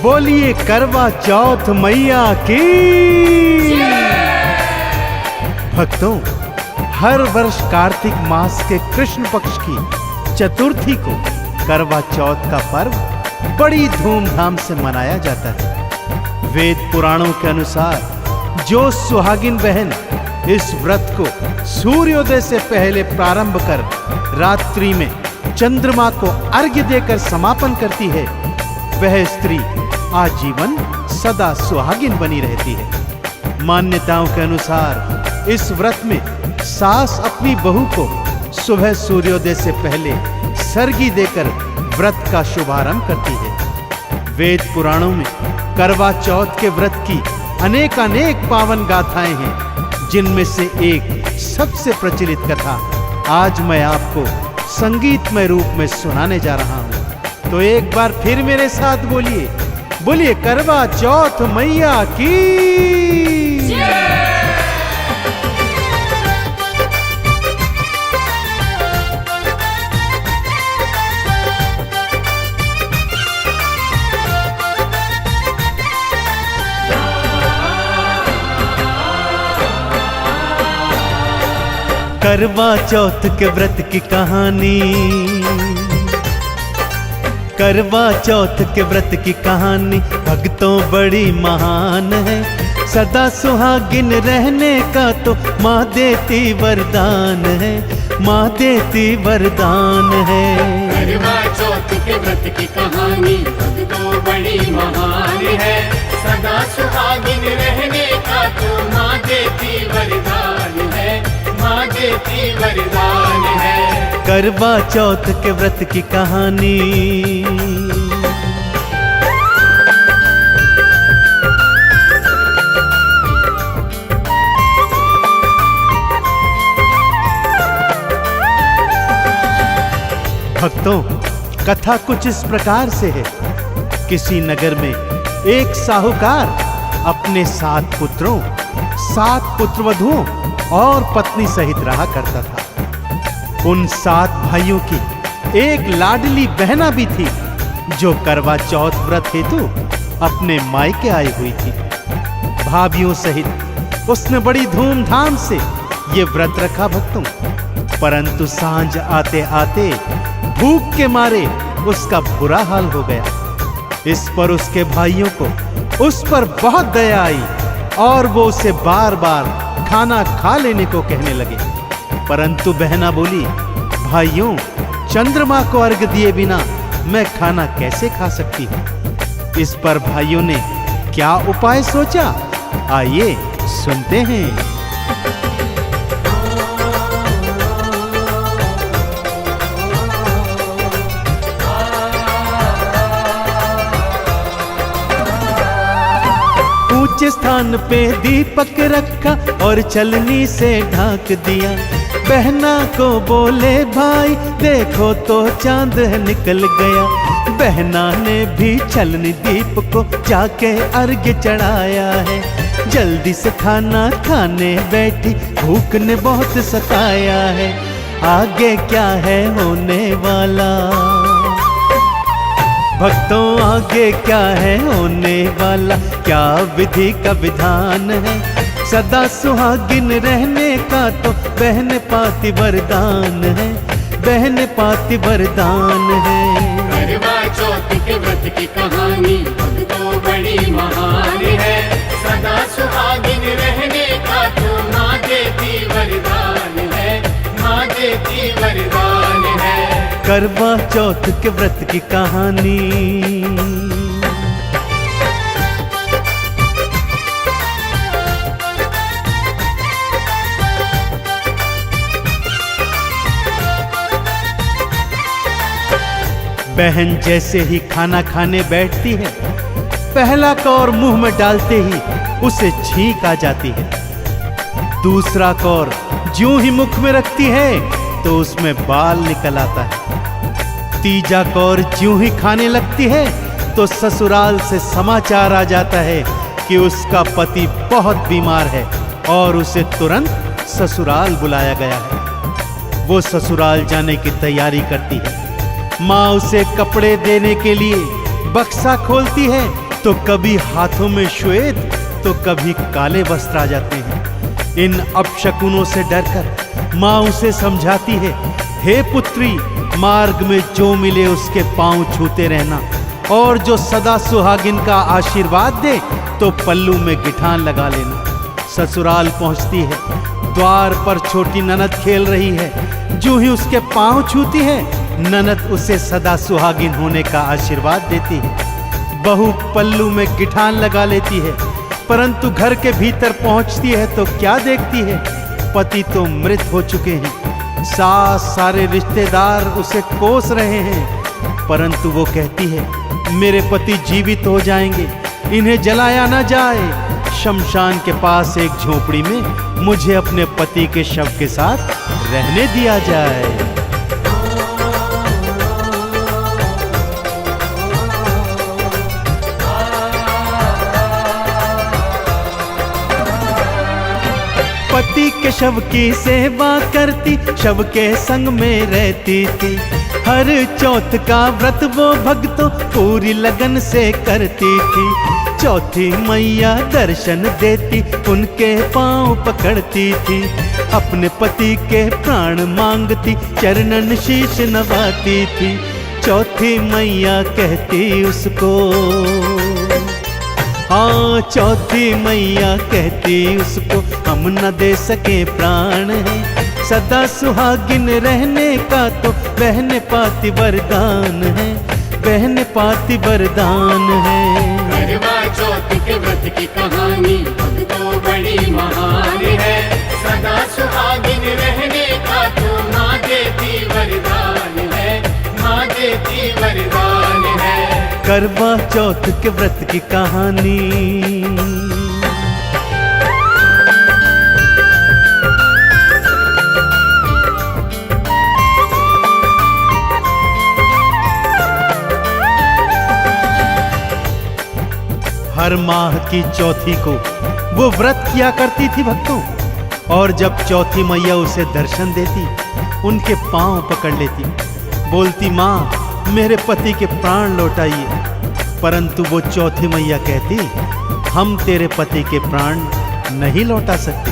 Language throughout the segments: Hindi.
बोलिए करवा चौथ मैया की। भक्तों, हर वर्ष कार्तिक मास के कृष्ण पक्ष की चतुर्थी को करवा चौथ का पर्व बड़ी धूमधाम से मनाया जाता है। वेद पुराणों के अनुसार जो सुहागिन बहन इस व्रत को सूर्योदय से पहले प्रारंभ कर रात्रि में चंद्रमा को अर्घ्य देकर समापन करती है, वह स्त्री आजीवन सदा सुहागिन बनी रहती है। मान्यताओं के अनुसार इस व्रत में सास अपनी बहू को सुबह सूर्योदय से पहले सर्गी देकर व्रत का शुभारंभ करती है। वेद पुराणों में करवा चौथ के व्रत की अनेक पावन गाथाएं हैं, जिनमें से एक सबसे प्रचलित कथा आज मैं आपको संगीतमय रूप में सुनाने जा रहा हूं। तो एक बार फिर मेरे साथ बोलिए करवा चौथ मैया की। करवा चौथ के व्रत की कहानी, करवा चौथ के व्रत की कहानी भक्तों बड़ी महान है। सदा सुहागिन रहने का तो माँ देती वरदान है, माँ देती वरदान है। करवा चौथ के व्रत की कहानी भक्तों बड़ी महान है। सदा सुहागिन रहने का तो माँ देती वरदान है, माँ देती वरदान है। करवा चौथ के व्रत की कहानी। भक्तों, कथा कुछ इस प्रकार से है। किसी नगर में एक साहूकार अपने 7 पुत्रों, 7 पुत्रवधुओं और पत्नी सहित रहा करता था। उन 7 भाइयों की एक लाडली बहना भी थी, जो करवा चौथ व्रत हेतु अपने मायके आई हुई थी। भाभियों सहित उसने बड़ी धूमधाम से ये व्रत रखा भक्तों, परंतु सांझ आते आते भूख के मारे उसका बुरा हाल हो गया। इस पर उसके भाइयों को उस पर बहुत दया आई और वो उसे बार बार खाना खा लेने को कहने लगे। परंतु बहना बोली, भाइयों, चंद्रमा को अर्घ दिए बिना मैं खाना कैसे खा सकती हूँ। इस पर भाइयों ने क्या उपाय सोचा, आइए सुनते हैं। ऊंचे स्थान पे दीपक रखा और छलनी से ढाक दिया। बहना को बोले, भाई देखो तो चांद निकल गया। बहना ने भी छलनी दीप को जाके अर्घ्य चढ़ाया है। जल्दी से खाना खाने बैठी, भूख ने बहुत सताया है। आगे क्या है होने वाला भक्तों, आगे क्या है होने वाला, क्या विधि का विधान है। सदा सुहागिन रहने का तो बहन पाती वरदान है, बहन पाती वरदान है। करवा चौथ के व्रत की कहानी भक्तों बड़ी महान है। सदा सुहागिन रहने का तो माँ देती वरदान है, माँ देती वरदान है। करवा चौथ के व्रत की कहानी। बहन जैसे ही खाना खाने बैठती है, पहला कौर मुंह में डालते ही उसे छींक आ जाती है। दूसरा कौर ज्यों ही मुख में रखती है तो उसमें बाल निकल आता है। तीजा कौर ज्यों ही खाने लगती है तो ससुराल से समाचार आ जाता है कि उसका पति बहुत बीमार है और उसे तुरंत ससुराल बुलाया गया है। वो ससुराल जाने की तैयारी करती है। माँ उसे कपड़े देने के लिए बक्सा खोलती है तो कभी हाथों में श्वेत तो कभी काले वस्त्र आ जाते हैं। इन अपशकुनों से डरकर माँ उसे समझाती है, हे पुत्री, मार्ग में जो मिले उसके पांव छूते रहना, और जो सदा सुहागिन का आशीर्वाद दे तो पल्लू में गिठान लगा लेना। ससुराल पहुंचती है, द्वार पर छोटी ननद खेल रही है। जो ही उसके पांव छूती है, ननद उसे सदा सुहागिन होने का आशीर्वाद देती है। बहू पल्लू में गिठान लगा लेती है, परंतु घर के भीतर पहुंचती है तो क्या देखती है, पति तो मृत हो चुके हैं। सास सारे रिश्तेदार उसे कोस रहे हैं, परंतु वो कहती है, मेरे पति जीवित हो जाएंगे, इन्हें जलाया ना जाए। शमशान के पास एक झोपड़ी में मुझे अपने पति के शव के साथ रहने दिया जाए। पति के शव की सेवा करती, शव के संग में रहती थी। हर चौथ का व्रत वो भक्तों पूरी लगन से करती थी। चौथी मैया दर्शन देती, उनके पांव पकड़ती थी। अपने पति के प्राण मांगती, चरणन शीश नवाती थी। चौथी मैया कहती उसको, हाँ चौथी मैया कहती उसको, हम न दे सके प्राण है, सदा सुहागिन रहने का तो बहन पाती वरदान है, बहन पाती वरदान है। करवा चौथ के व्रत की कहानी भक्तों बड़ी महान है, सदा सुहागिन रहने का तो माँ देती वरदान है, माँ देती वरदान है। करवा चौथ के व्रत की कहानी। हर माह की चौथी को वो व्रत किया करती थी भक्तों, और जब चौथी मैया उसे दर्शन देती, उनके पांव पकड़ लेती, बोलती, माँ मेरे पति के प्राण लौटाइए। परंतु वो चौथी मैया कहती, हम तेरे पति के प्राण नहीं लौटा सकते,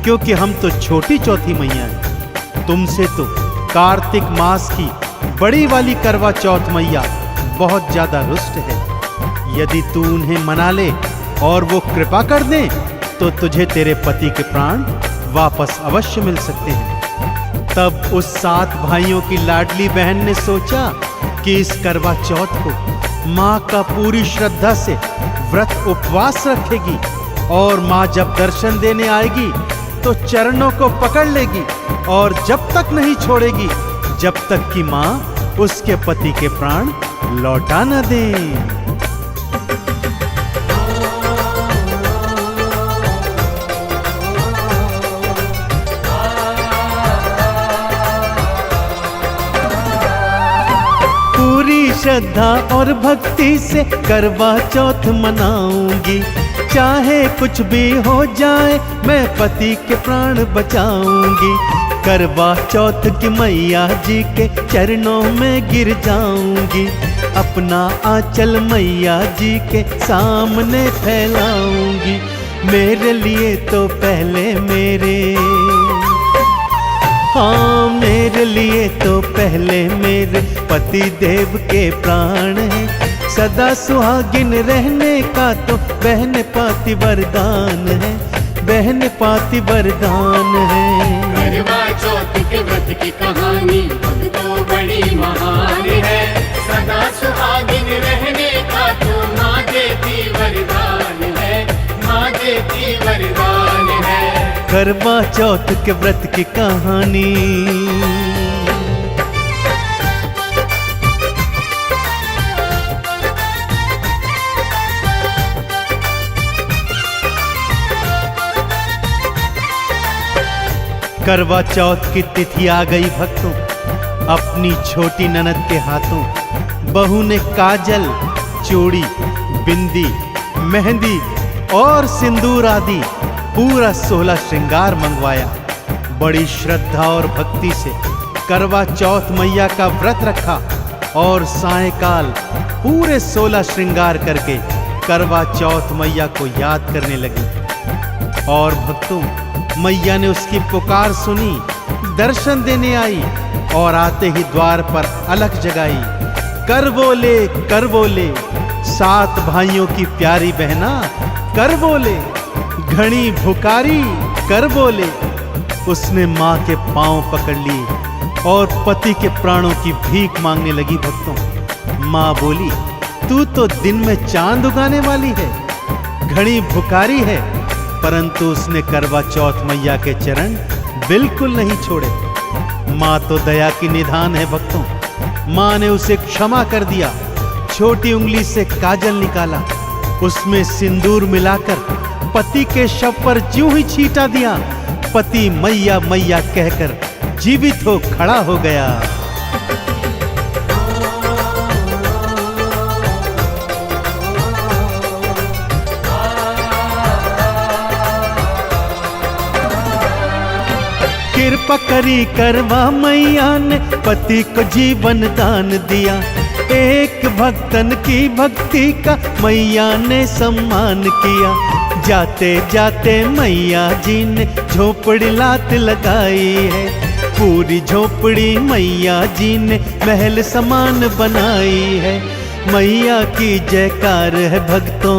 क्योंकि हम तो छोटी चौथी मैया हैं। तुमसे तो कार्तिक मास की बड़ी वाली करवा चौथ मैया बहुत ज्यादा रुष्ट है। यदि तू उन्हें मना ले और वो कृपा कर दे तो तुझे तेरे पति के प्राण वापस अवश्य मिल सकते हैं। तब उस 7 भाइयों की लाडली बहन ने सोचा कि इस करवा चौथ को माँ का पूरी श्रद्धा से व्रत उपवास रखेगी, और माँ जब दर्शन देने आएगी तो चरणों को पकड़ लेगी, और जब तक नहीं छोड़ेगी जब तक कि माँ उसके पति के प्राण लौटा न दे। पूरी श्रद्धा और भक्ति से करवा चौथ मनाऊंगी, चाहे कुछ भी हो जाए मैं पति के प्राण बचाऊंगी। करवा चौथ की मैया जी के चरणों में गिर जाऊंगी, अपना आंचल मैया जी के सामने फैलाऊंगी। मेरे लिए तो पहले मेरे, हाँ मेरे लिए तो पहले मेरे पति देव के प्राण है, सदा सुहागिन रहने का तो बहन पाती वरदान है, बहन पाती वरदान है। करवा चौथ के व्रत की कहानी भक्तों बड़ी महान है, सदा सुहागिन रहने का तो माँ देती वरदान है, माँ देती वरदान है। करवा चौथ के व्रत की कहानी। करवा चौथ की तिथि आ गई भक्तों। अपनी छोटी ननद के हाथों बहू ने काजल, चूड़ी, बिंदी, मेहंदी और सिंदूर आदि पूरा 16 श्रृंगार मंगवाया। बड़ी श्रद्धा और भक्ति से करवा चौथ मैया का व्रत रखा और सायंकाल पूरे 16 श्रृंगार करके करवा चौथ मैया को याद करने लगी। और भक्तों, मैया ने उसकी पुकार सुनी, दर्शन देने आई और आते ही द्वार पर अलख जगाई। कर बोले 7 भाइयों की प्यारी बहना, कर बोले घड़ी भुकारी, कर बोले। उसने माँ के पांव पकड़ लिए और पति के प्राणों की भीख मांगने लगी। भक्तों, माँ बोली, तू तो दिन में चांद उगाने वाली है, घड़ी भुकारी है। परंतु उसने करवा चौथ मैया के चरण बिल्कुल नहीं छोड़े। माँ तो दया की निधान है। भक्तों, माँ ने उसे क्षमा कर दिया। छोटी उंगली से काजल निकाला, उसमें सिंदूर मिलाकर पति के शव पर ज्यों ही छींटा दिया। पति मैया मैया कहकर जीवित हो खड़ा हो गया। कृपा करी करवा मैया ने पति को जीवन दान दिया। एक भक्तन की भक्ति का मैया ने सम्मान किया। जाते जाते मैया जी ने झोपड़ी लात लगाई है। पूरी झोपड़ी मैया जी ने महल समान बनाई है। मैया की जयकार है भक्तों,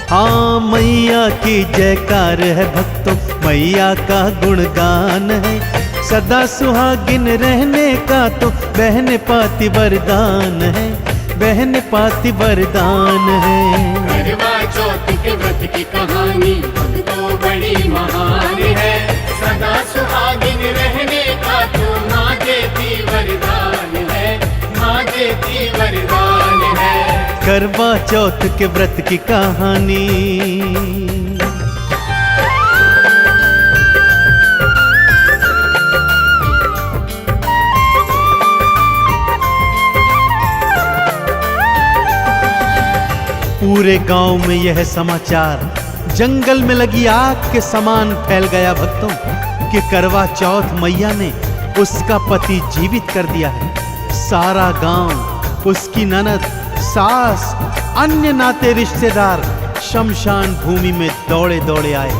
हाँ मैया की जयकार है भक्तों। मैया का गुणगान है, सदा सुहागिन रहने का तो बहन पाती वरदान है, बहन पाती वरदान है। करवा चौथ के व्रत की कहानी भक्तों बड़ी महान है। सदा सुहागिन रहने का तो माँ देती वरदान है, माँ देती वरदान है। करवा चौथ के व्रत की कहानी। पूरे गांव में यह समाचार जंगल में लगी आग के समान फैल गया भक्तों कि करवा चौथ मैया ने उसका पति जीवित कर दिया है। सारा गांव, उसकी ननद, सास, अन्य नाते रिश्तेदार शमशान भूमि में दौड़े दौड़े आए।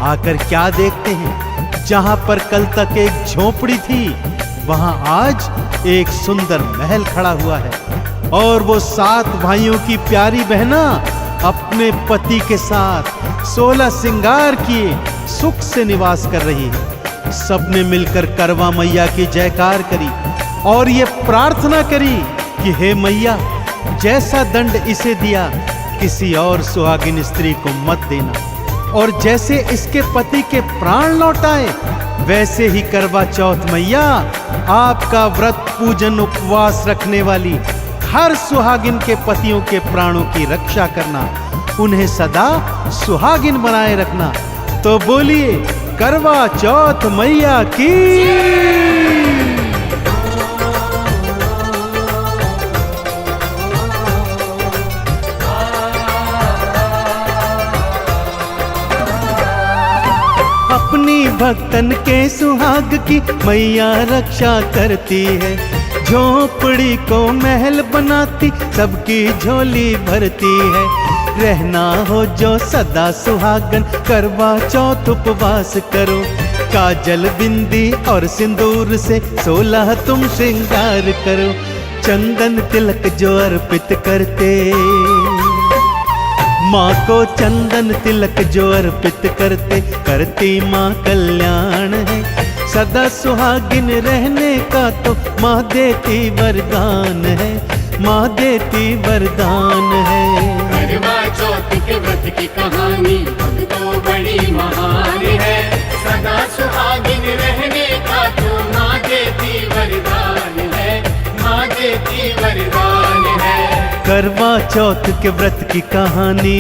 आकर क्या देखते हैं, जहां पर कल तक एक झोपड़ी थी वहां आज एक सुंदर महल खड़ा हुआ है। और वो 7 भाइयों की प्यारी बहना अपने पति के साथ 16 श्रृंगार किए सुख से निवास कर रही है। सबने मिलकर करवा मैया की जयकार करी और ये प्रार्थना करी कि हे मैया, जैसा दंड इसे दिया किसी और सुहागिन स्त्री को मत देना, और जैसे इसके पति के प्राण लौटाए वैसे ही करवा चौथ मैया आपका व्रत पूजन उपवास रखने वाली हर सुहागिन के पतियों के प्राणों की रक्षा करना, उन्हें सदा सुहागिन बनाए रखना। तो बोलिए करवा चौथ मैया की। अपनी भक्तन के सुहाग की मैया रक्षा करती है। झोपड़ी को महल बनाती, सबकी झोली भरती है। रहना हो जो सदा सुहागन, करवा चौथ उपवास करो। काजल, बिंदी और सिंदूर से 16 तुम श्रृंगार करो। चंदन तिलक जो अर्पित करते, माँ को चंदन तिलक जो अर्पित करते, करती माँ कल्याण है। सदा सुहागिन रहने का तो माँ देती वरदान है, माँ देती वरदान है। करवा चौथ के व्रत की कहानी भक्तों बड़ी महान है। सदा सुहागिन रहने का तो माँ देती वरदान है, माँ देती वरदान है। करवा चौथ के व्रत की कहानी।